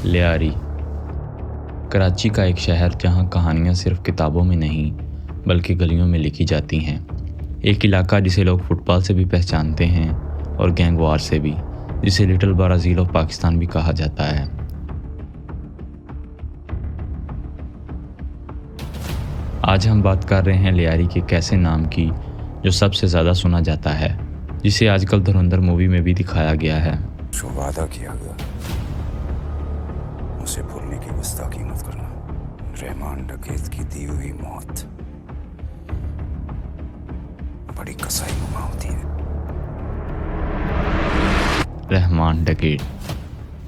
لیاری کراچی کا ایک شہر جہاں کہانیاں صرف کتابوں میں نہیں بلکہ گلیوں میں لکھی جاتی ہیں، ایک علاقہ جسے لوگ فٹ بال سے بھی پہچانتے ہیں اور گینگ وار سے بھی، جسے لٹل برازیل آف پاکستان بھی کہا جاتا ہے۔ آج ہم بات کر رہے ہیں لیاری کے ایک ایسے نام کی جو سب سے زیادہ سنا جاتا ہے، جسے آج کل دھرندھر مووی میں بھی دکھایا گیا ہے۔ جو وعدہ کیا گیا اسے بھولنے کی گستاخی مت کرنا۔ رحمان ڈکیت کی دی ہوئی موت بڑی کسائی نما ہوتی ہے۔ رحمان ڈکیت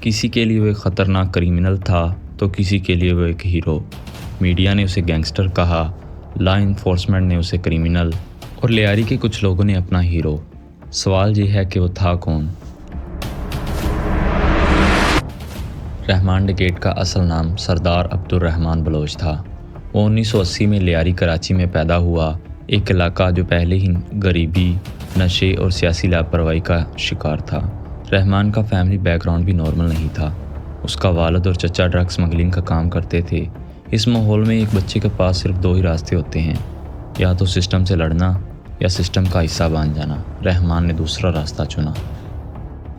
کسی کے لیے وہ ایک خطرناک کریمنل تھا تو کسی کے لیے وہ ایک ہیرو۔ میڈیا نے اسے گینگسٹر کہا، لا انفورسمنٹ نے اسے کریمنل اور لیاری کے کچھ لوگوں نے اپنا ہیرو۔ سوال یہ ہے کہ وہ تھا کون؟ رحمان ڈکیت کا اصل نام سردار عبد الرحمان بلوچ تھا۔ وہ 1980 میں لیاری کراچی میں پیدا ہوا، ایک علاقہ جو پہلے ہی غریبی، نشے اور سیاسی لاپرواہی کا شکار تھا۔ رحمان کا فیملی بیک گراؤنڈ بھی نارمل نہیں تھا۔ اس کا والد اور چچا ڈرگ سمگلنگ کا کام کرتے تھے۔ اس ماحول میں ایک بچے کے پاس صرف دو ہی راستے ہوتے ہیں، یا تو سسٹم سے لڑنا یا سسٹم کا حصہ بن جانا۔ رحمان نے دوسرا راستہ چنا۔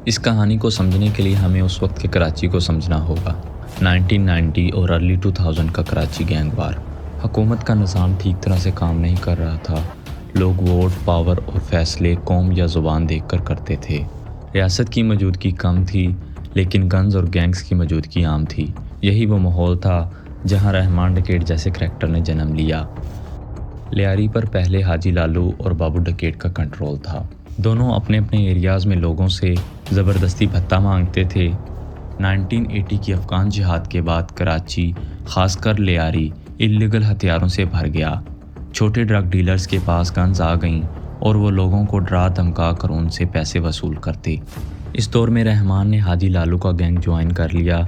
اس کہانی کو سمجھنے کے لیے ہمیں اس وقت کے کراچی کو سمجھنا ہوگا۔ 1990 اور ارلی 2000 کا کراچی گینگ وار۔ حکومت کا نظام ٹھیک طرح سے کام نہیں کر رہا تھا۔ لوگ ووٹ، پاور اور فیصلے قوم یا زبان دیکھ کر کرتے تھے۔ ریاست کی موجودگی کم تھی لیکن گنز اور گینگز کی موجودگی عام تھی۔ یہی وہ ماحول تھا جہاں رحمان ڈکیت جیسے کریکٹر نے جنم لیا۔ لیاری پر پہلے حاجی لالو اور بابو ڈکیت کا کنٹرول تھا۔ دونوں اپنے اپنے ایریاز میں لوگوں سے زبردستی بھتہ مانگتے تھے۔ 1980 کی افغان جہاد کے بعد کراچی، خاص کر لیاری، اللیگل ہتھیاروں سے بھر گیا۔ چھوٹے ڈرگ ڈیلرز کے پاس گنز آ گئیں اور وہ لوگوں کو ڈرا دھمکا کر ان سے پیسے وصول کرتے۔ اس دور میں رحمان نے حاجی لالو کا گینگ جوائن کر لیا۔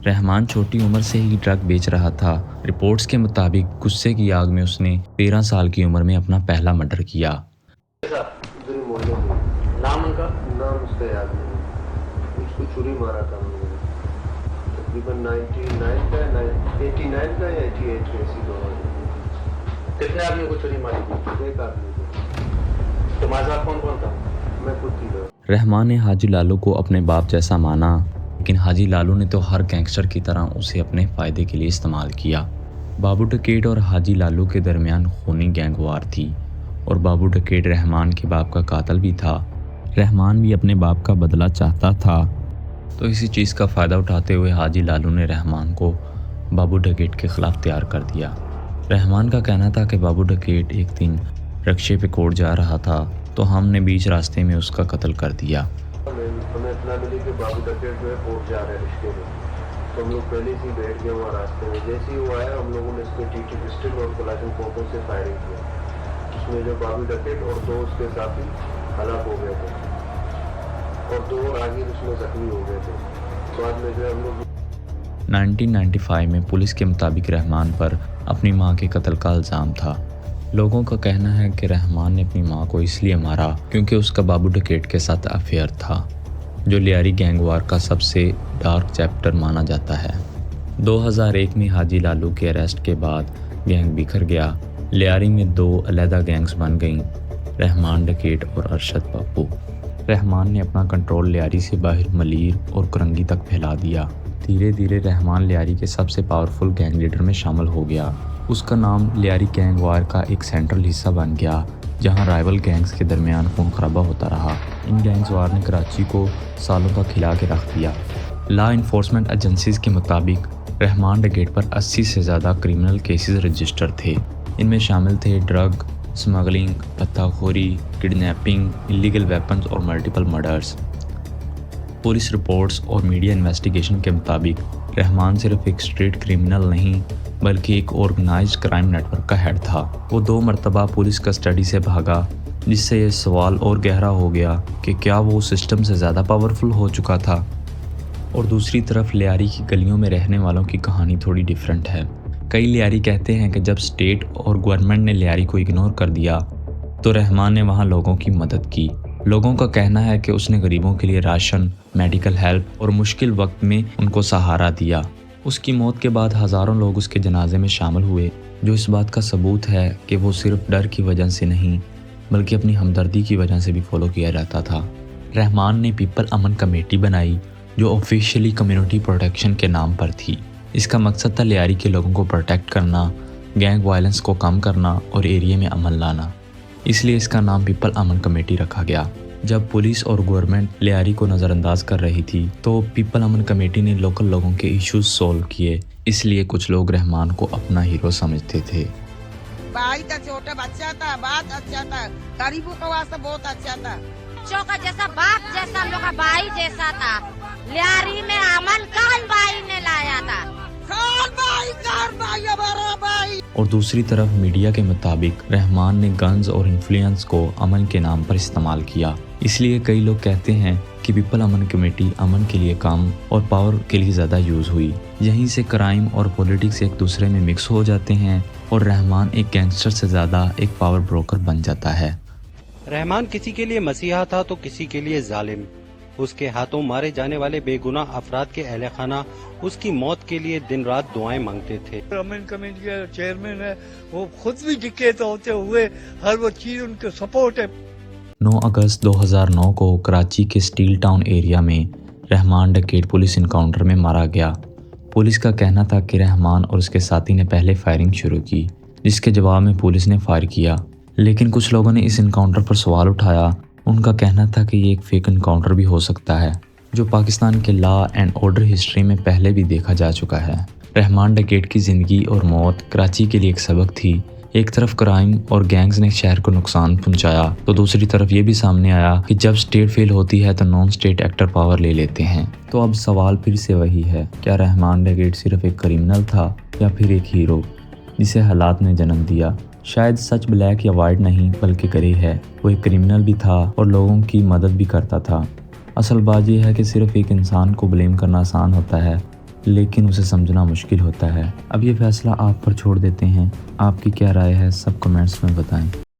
رحمان چھوٹی عمر سے ہی ڈرگ بیچ رہا تھا۔ رپورٹس کے مطابق غصے کی آگ میں اس نے 13 سال کی عمر میں اپنا پہلا مرڈر کیا۔ نام ان کا؟ نام اس کا یاد نہیں۔ اس کو چھری مارا تھا ہم نے تقریباً 89 کا یا 88 ایسی دور۔ کتنے آدمی کو چھری ماری تھی؟ ایک آدمی کو۔ تمہارے ساتھ کون کون تھا؟ میں خود تھی۔ رحمان نے حاجی لالو کو اپنے باپ جیسا مانا، لیکن حاجی لالو نے تو ہر گینگسٹر کی طرح اسے اپنے فائدے کے لیے استعمال کیا۔ بابو ڈکیت اور حاجی لالو کے درمیان خونی گینگ وار تھی اور بابو ڈکیت رحمان کے باپ کا قاتل بھی تھا۔ رحمان بھی اپنے باپ کا بدلہ چاہتا تھا، تو اسی چیز کا فائدہ اٹھاتے ہوئے حاجی لالو نے رحمان کو بابو ڈکیت کے خلاف تیار کر دیا۔ رحمان کا کہنا تھا کہ بابو ڈکیت ایک دن رکشے پہ کوٹ جا رہا تھا تو ہم نے بیچ راستے میں اس کا قتل کر دیا۔ ہمیں اطلاع ملی کہ بابو ڈکیت جو ہے کوٹ جا رہا ہے رشتے میں، تو ہم لوگ پہلے سے ہی بیٹھ گئے وہاں راستے میں۔ جیسے ہی وہ آیا ہم لوگوں نے اس کو ٹی پسٹل اور کلاشن کوپوں سے فائرنگ کیا۔ اس میں جو بابو ڈکیت اور دو اس کے ساتھی ہلاک ہو گئے تھے اور دو اور آگے اس میں زخمی ہو گئے تھے۔ بعد میں جو ہے ہم لوگ 1995 میں پولیس کے مطابق رحمان پر اپنی ماں کے قتل کا الزام تھا۔ لوگوں کا کہنا ہے کہ رحمان نے اپنی ماں کو اس لیے مارا کیونکہ اس کا بابو ڈکیت کے ساتھ افیئر تھا، جو لیاری گینگ وار کا سب سے ڈارک چیپٹر مانا جاتا ہے۔ 2001 میں حاجی لالو کے اریسٹ کے بعد گینگ بکھر گیا۔ لیاری میں دو علیحدہ گینگز بن گئیں، رحمان ڈکیت اور ارشد پپو۔ رحمان نے اپنا کنٹرول لیاری سے باہر ملیر اور کرنگی تک پھیلا دیا۔ دھیرے دھیرے رحمان لیاری کے سب سے پاورفل گینگ لیڈر میں شامل ہو گیا۔ اس کا نام لیاری گینگ وار کا ایک سینٹرل حصہ بن گیا، جہاں رائیول گینگز کے درمیان خون خرابہ ہوتا رہا۔ ان گینگز وار نے کراچی کو سالوں تک ہلا کے رکھ دیا۔ لا انفورسمنٹ ایجنسیز کے مطابق رحمان ڈکیت پر 80 سے زیادہ کریمنل کیسز رجسٹر تھے۔ ان میں شامل تھے ڈرگ سمگلنگ، پتہ خوری، کڈنیپنگ، اللیگل ویپنز اور ملٹیپل مرڈرز۔ پولیس رپورٹس اور میڈیا انویسٹیگیشن کے مطابق رحمان صرف ایک اسٹریٹ کریمنل نہیں بلکہ ایک آرگنائزڈ کرائم نیٹ ورک کا ہیڈ تھا۔ وہ 2 مرتبہ پولیس کسٹڈی سے بھاگا، جس سے یہ سوال اور گہرا ہو گیا کہ کیا وہ سسٹم سے زیادہ پاورفل ہو چکا تھا۔ اور دوسری طرف لیاری کی گلیوں میں رہنے والوں کی کہانی تھوڑی ڈیفرنٹ ہے۔ کئی لیاری کہتے ہیں کہ جب اسٹیٹ اور گورنمنٹ نے لیاری کو اگنور کر دیا تو رحمان نے وہاں لوگوں کی مدد کی۔ لوگوں کا کہنا ہے کہ اس نے غریبوں کے لیے راشن، میڈیکل ہیلپ اور مشکل وقت میں ان کو سہارا دیا۔ اس کی موت کے بعد ہزاروں لوگ اس کے جنازے میں شامل ہوئے، جو اس بات کا ثبوت ہے کہ وہ صرف ڈر کی وجہ سے نہیں بلکہ اپنی ہمدردی کی وجہ سے بھی فالو کیا جاتا تھا۔ رحمان نے پیپل امن کمیٹی بنائی جو آفیشیلی کمیونٹی پروٹیکشن کے نام پر تھی۔ اس کا مقصد تھا لیاری کے لوگوں کو پروٹیکٹ کرنا، گینگ وائلنس کو کم کرنا اور ایریے میں امن لانا۔ اس لیے اس کا نام پیپل امن کمیٹی رکھا گیا۔ جب پولیس اور گورنمنٹ لیاری کو نظر انداز کر رہی تھی تو پیپل امن کمیٹی نے لوکل لوگوں کے ایشوز سولو کیے، اس لیے کچھ لوگ رحمان کو اپنا ہیرو سمجھتے تھے۔ بھائی تھا، چھوٹا بچہ تھا، بات اچھا تھا، غریبوں کا واسطہ بہت اچھا تھا، بچوں کا جیسا باپ جیسا ہم لوگ کا بھائی جیسا تھا۔ لیاری میں امن کون بھائی نے لایا تھا؟ کون بھائی ہمارا بھائی۔ اور دوسری طرف میڈیا کے مطابق رحمان نے گنز اور انفلوئنس کو امن کے نام پر استعمال کیا۔ اس لیے کئی لوگ کہتے ہیں کہ پیپل امن کمیٹی امن کے لیے کام اور پاور کے لیے زیادہ یوز ہوئی۔ یہیں سے کرائم اور پولیٹکس ایک دوسرے میں مکس ہو جاتے ہیں اور رحمان ایک گینگسٹر سے زیادہ ایک پاور بروکر بن جاتا ہے۔ رحمان کسی کے لیے مسیحا تھا تو کسی کے لیے ظالم۔ اس کے ہاتھوں مارے جانے والے بے گناہ افراد کے اہل خانہ اس کی موت کے لیے دن رات دعائیں مانگتے تھے۔ امن کمیٹی کا چیئرمین ہے، وہ خود بھی ڈکیت ہوتے ہوئے ہر وہ چیز ان کے سپورٹ ہے۔ 9 اگست 2009 کو کراچی کے سٹیل ٹاؤن ایریا میں رحمان ڈکیٹ پولیس انکاؤنٹر میں مارا گیا۔ پولیس کا کہنا تھا کہ رحمان اور اس کے ساتھی نے پہلے فائرنگ شروع کی، جس کے جواب میں پولیس نے فائر کیا، لیکن کچھ لوگوں نے اس انکاؤنٹر پر سوال اٹھایا۔ ان کا کہنا تھا کہ یہ ایک فیک انکاؤنٹر بھی ہو سکتا ہے، جو پاکستان کے لا اینڈ آرڈر ہسٹری میں پہلے بھی دیکھا جا چکا ہے۔ رحمان ڈکیٹ کی زندگی اور موت کراچی کے لیے ایک سبق تھی۔ ایک طرف کرائم اور گینگز نے شہر کو نقصان پہنچایا تو دوسری طرف یہ بھی سامنے آیا کہ جب سٹیٹ فیل ہوتی ہے تو نان سٹیٹ ایکٹر پاور لے لیتے ہیں۔ تو اب سوال پھر سے وہی ہے، کیا رحمان ڈکیٹ صرف ایک کریمنل تھا یا پھر ایک ہیرو جسے حالات نے جنم دیا؟ شاید سچ بلیک یا وائٹ نہیں بلکہ گرے ہے۔ وہ ایک کریمنل بھی تھا اور لوگوں کی مدد بھی کرتا تھا۔ اصل بات یہ ہے کہ صرف ایک انسان کو بلیم کرنا آسان ہوتا ہے لیکن اسے سمجھنا مشکل ہوتا ہے۔ اب یہ فیصلہ آپ پر چھوڑ دیتے ہیں، آپ کی کیا رائے ہے سب کمنٹس میں بتائیں۔